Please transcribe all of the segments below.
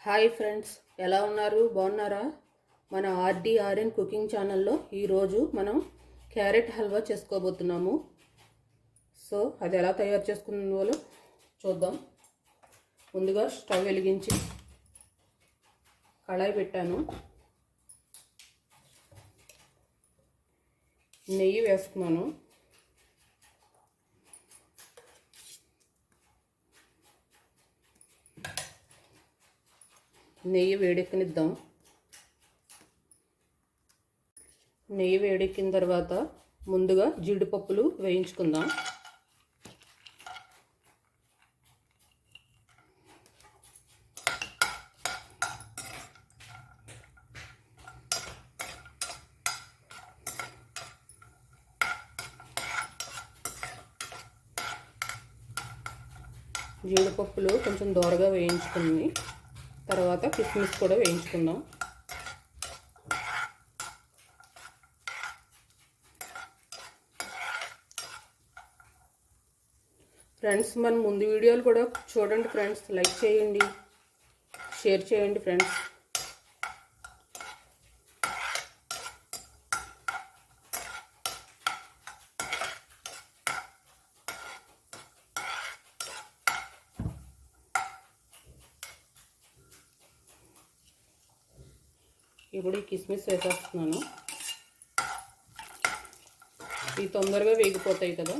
Hi friends, ఎలా ఉన్నారు? బాగున్నారా? మన ఆర్ఎన్ కుకింగ్ ఛానల్లో ఈరోజు మనం క్యారెట్ హల్వా చేసుకోబోతున్నాము. సో అది ఎలా తయారు చేసుకున్నాలో చూద్దాం. ముందుగా స్టవ్ వెలిగించి కళాయి పెట్టాను. నెయ్యి వేసుకున్నాను. నెయ్యి వేడెక్కనిద్దాం. నెయ్యి వేడెక్కిన తర్వాత ముందుగా జీడిపప్పులు వేయించుకుందాం. జీడిపప్పులు కొంచెం దోరగా వేయించుకుని తర్వాత కిస్మిస్ కూడా వేయించుకుందాం. ఫ్రెండ్స్, మన ముందు వీడియోలు కూడా చూడండి ఫ్రెండ్స్. లైక్ చేయండి, షేర్ చేయండి ఫ్రెండ్స్. ఇప్పుడు ఈ కిస్మిస్ వేసేస్తున్నాను. ఇవి తొందరగా వేగిపోతాయి కదా.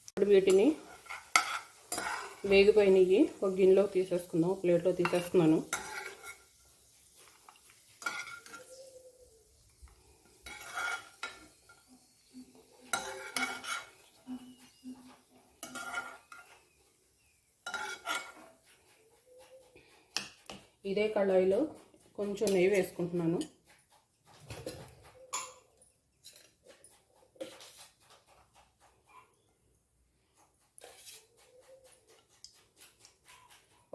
ఇప్పుడు వీటిని వేగిపోయినవి ఒక గిన్నెలోకి తీసేసుకుందాం. ప్లేట్లో తీసేస్తున్నాను. ఇదే కళాయిలో కొంచెం నెయ్యి వేసుకుంటున్నాను.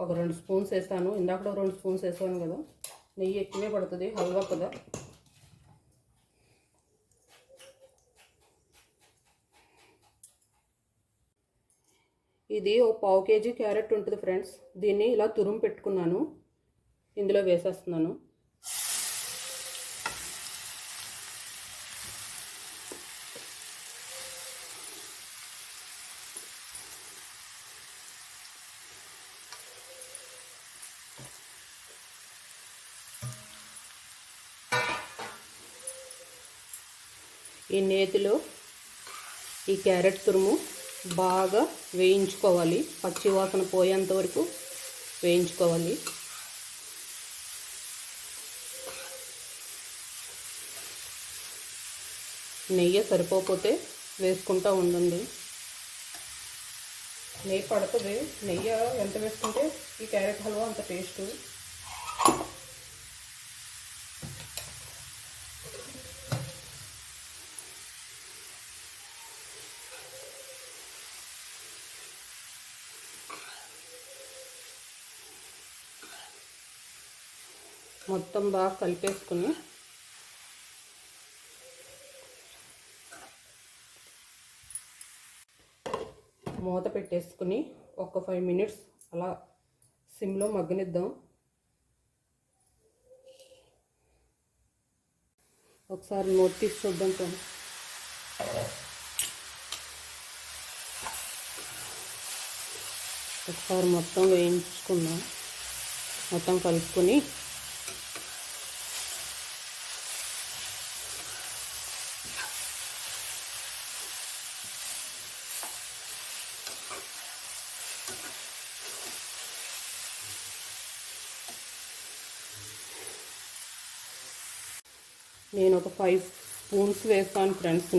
ఒక 2 స్పూన్స్ వేస్తాను. ఇందాక 2 స్పూన్స్ వేసాను కదా. నెయ్యి ఎక్కువే పడుతుంది, హల్వా కదా. ఇది ఒక 1/2 కేజీ క్యారెట్ ఉంటుంది ఫ్రెండ్స్. దీన్ని ఇలా తురుము పెట్టుకున్నాను, ఇందులో వేసేస్తున్నాను. ఈ నేతిలో ఈ క్యారెట్ తురుము బాగా వేయించుకోవాలి. పచ్చి వాసన పోయేంత వరకు వేయించుకోవాలి. నెయ్యి సరిపోతే వేసుకుంటూ ఉండండి. నెయ్యి పడుతుంది. నెయ్యి ఎంత వేసుకుంటే ఈ క్యారెట్ హల్వా అంత టేస్ట్. మొత్తం బాగా కలిపేసుకుని మూత పెట్టేసుకుని ఒక 5 మినిట్స్ అలా సిమ్లో మగ్గనిద్దాం. ఒకసారి మూత తీసి చూద్దాం ఫ్రెండ్స్. ఒకసారి మొత్తం వేయించుకుందాం. మొత్తం కలుపుకొని నేను ఒక 5 స్పూన్స్ వేస్తాను ఫ్రెండ్స్.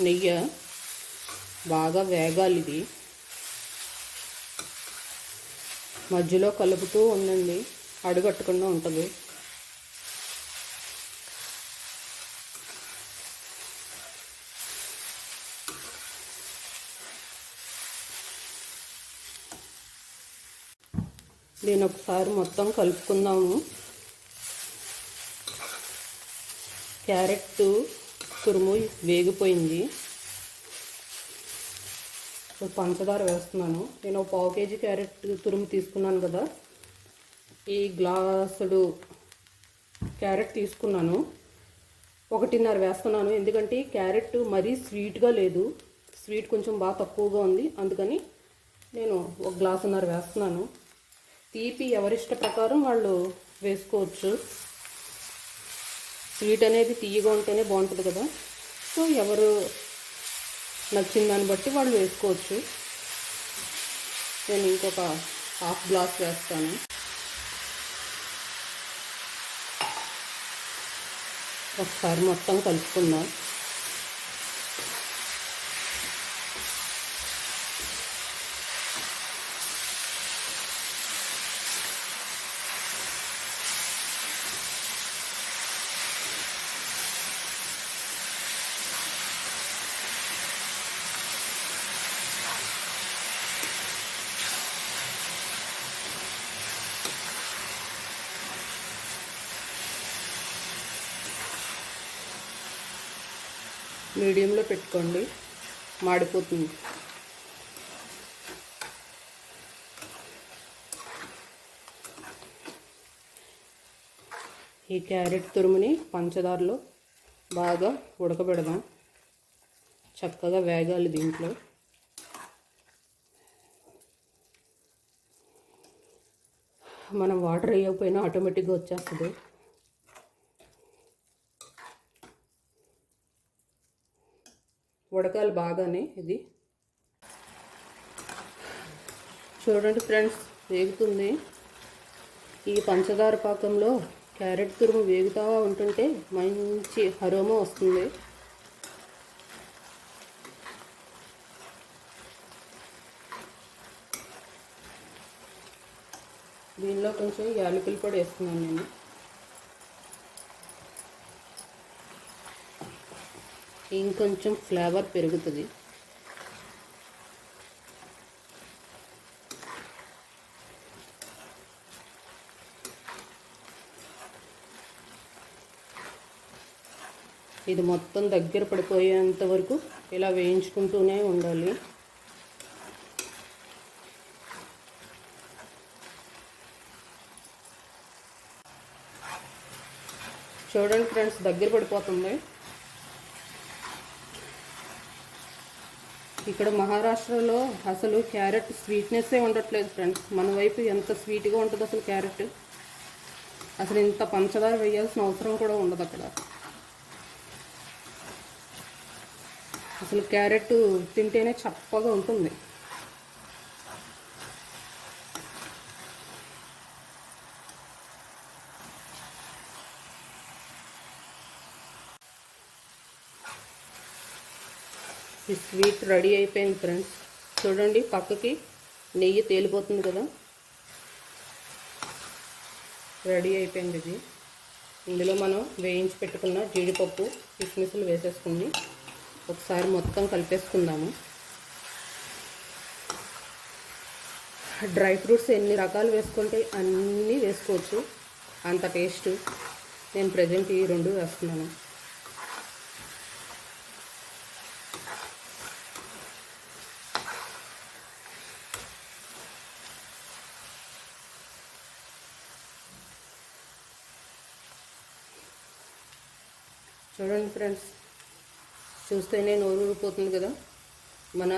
నెయ్యి బాగా వేగాలి. ఇది మధ్యలో కలుపుతూ ఉండండి, అడుగట్టకుండా ఉంటుంది. దీని ఒకసారి మొత్తం కలుపుకుందాము. క్యారెట్ తురుము వేగిపోయింది. పంచదార వేస్తున్నాను. నేను 1/2 కేజీ క్యారెట్ తురుము తీసుకున్నాను కదా, ఈ గ్లాసుడు క్యారెట్ తీసుకున్నాను. 1.5 వేస్తున్నాను. ఎందుకంటే క్యారెట్ మరీ స్వీట్గా లేదు, స్వీట్ కొంచెం బాగా తక్కువగా ఉంది. అందుకని నేను 1.5 గ్లాసు వేస్తున్నాను. తీపి ఎవరిష్ట ప్రకారం వాళ్ళు వేసుకోవచ్చు. స్వీట్ అనేది తీయగా ఉంటేనే బాగుంటుంది కదా, సో ఎవరు నచ్చిన దాన్ని బట్టి వాళ్ళు వేసుకోవచ్చు. నేను ఇంకొక 1/2 గ్లాస్ వేస్తాను. ఒకసారి మొత్తం కలుపుకుందాం. మీడియంలో పెట్టుకోండి, మాడిపోతుంది. ఈ క్యారెట్ తురుముని పంచదారలో బాగా ఉడకబెడదాం. చక్కగా వేగాలి దీంట్లో. మనం వాటర్ వేయకపోయినా ఆటోమేటిక్గా వచ్చేస్తుంది. ఉడకాలి బాగానే. ఇది చూడండి ఫ్రెండ్స్, వేగుతుంది. ఈ పంచదార పాకంలో క్యారెట్ తురుము వేగుతూ ఉంటుంటే మంచి అరోమా వస్తుంది. దీనిలో కొంచెం యాలకుల పొడి వేస్తున్నాను నేను. ఇంకొంచెం ఫ్లేవర్ పెరుగుతుంది. ఇది మొత్తం దగ్గర పడిపోయేంత వరకు ఇలా వేయించుకుంటూనే ఉండాలి. చూడండి ఫ్రెండ్స్, దగ్గర పడిపోతుంది. ఇక్కడ మహారాష్ట్రలో అసలు క్యారెట్ స్వీట్నెస్సే ఉండట్లేదు ఫ్రెండ్స్. మన వైపు ఎంత స్వీట్గా ఉంటుంది అసలు క్యారెట్. అసలు ఇంత పంచదార వేయాల్సిన అవసరం కూడా ఉండదు అక్కడ. అసలు క్యారెట్ తింటేనే చప్పగా ఉంటుంది. ఈ స్వీట్ రెడీ అయిపోయింది ఫ్రెండ్స్. చూడండి, పక్కకి నెయ్యి తేలిపోతుంది కదా, రెడీ అయిపోయింది ఇది. ఇందులో మనం వేయించి పెట్టుకున్న జీడిపప్పు కిస్మిస్లు వేసేసుకుని ఒకసారి మొత్తం కలిపేసుకుందాము. డ్రై ఫ్రూట్స్ ఎన్ని రకాలు వేసుకుంటే అన్నీ వేసుకోవచ్చు, అంత టేస్ట్. నేను ప్రజెంట్ ఈ 2 వేస్తున్నాను. చూడండి ఫ్రెండ్స్, చూస్తేనే నోరు ఊరిపోతుంది కదా. మన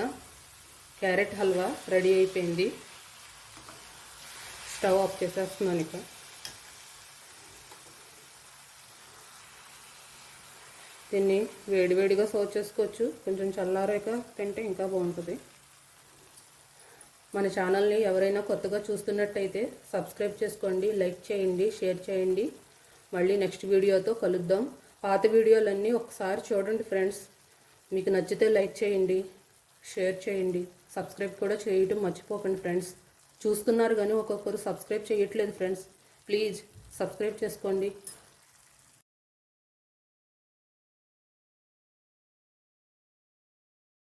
క్యారెట్ హల్వా రెడీ అయిపోయింది. స్టవ్ ఆఫ్ చేసేస్తున్నాను. ఇక దీన్ని వేడివేడిగా సర్వ్ చేసుకోవచ్చు. కొంచెం చల్లారాక తింటే ఇంకా బాగుంటుంది. మన ఛానల్ని ఎవరైనా కొత్తగా చూస్తున్నట్టయితే సబ్స్క్రైబ్ చేసుకోండి, లైక్ చేయండి, షేర్ చేయండి. మళ్ళీ నెక్స్ట్ వీడియోతో కలుద్దాం. పాత వీడియోలన్నీ ఒకసారి చూడండి ఫ్రెండ్స్. మీకు నచ్చితే లైక్ చేయండి, షేర్ చేయండి, సబ్స్క్రైబ్ కూడా చేయడం మర్చిపోకండి ఫ్రెండ్స్. చూస్తున్నారు కానీ ఒక్కొక్కరు సబ్స్క్రైబ్ చేయట్లేదు ఫ్రెండ్స్. ప్లీజ్ సబ్స్క్రైబ్ చేసుకోండి.